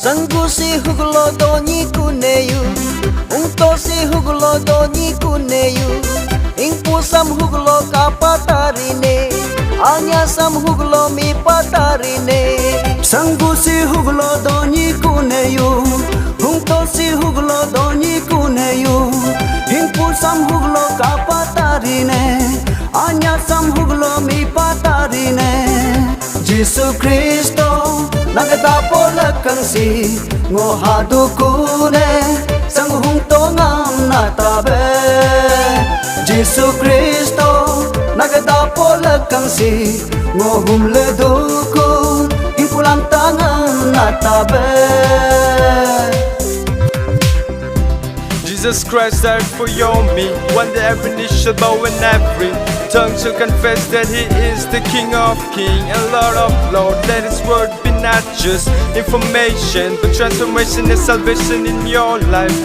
Sanggu si huglo doni kuneyu Ungto si huglo doni kuneyu Ingpu sam huglo kapatarine Anya sam huglo mi patarine Sanggu si huglo doni kuneyu Ungto si huglo doni kuneyu Ingpu sam huglo kapatarine Anya sam huglo mi patarine Jesu Kristo nagtapo lakangsi ngohadu kune sang hungto ngam natabe Jesu Kristo nagtapo lakangsi ngohum leduku impulang tangan natabe Jesus Christ died for you and me. One day every knee shall bow and every tongue shall confess that He is the King of Kings and Lord of Lords. Let His word be not just information, but transformation and salvation in your life.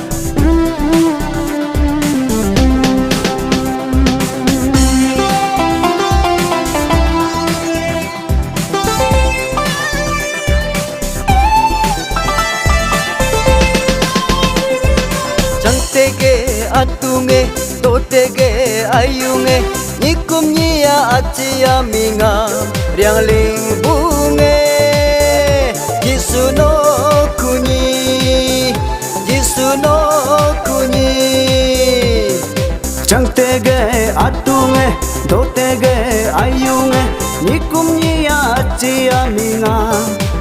Tege atunge totege ayunge nikum nia achia minga riang ling bunge Yesu no kuni Chang tege atunge totege ayunge nikum nia achia minga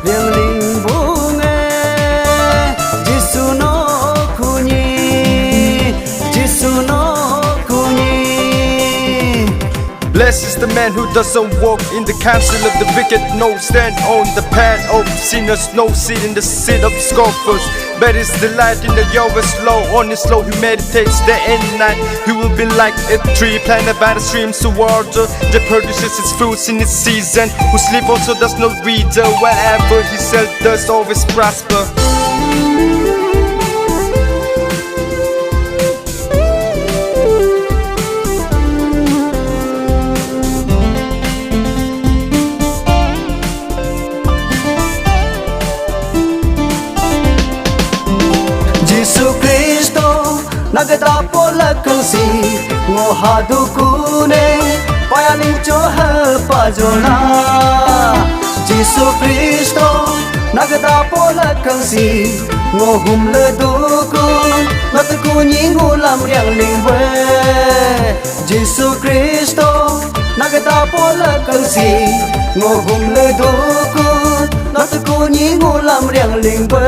riang ling bunge Yesu no Blessed is the man who doesn't walk in the counsel of the wicked, no stand on the path of sinners, no sit in the seat of scoffers. But his delight in the Yahweh's law, on his law he meditates day and night. He will be like a tree planted by the streams of water that produces its fruits in its season. Whose sleep also does not wither, whatever he sells does always prosper. Jesu Kristo nagtapo lakangsi ngohadu kune payaling choha pajona Jesu Kristo nagtapo lakangsi ngohum ledukun natkunyi ngulam riang lingwe Jesu Kristo nagtapo lakangsi ngohum ledukun natkunyi ngulam riang lingwe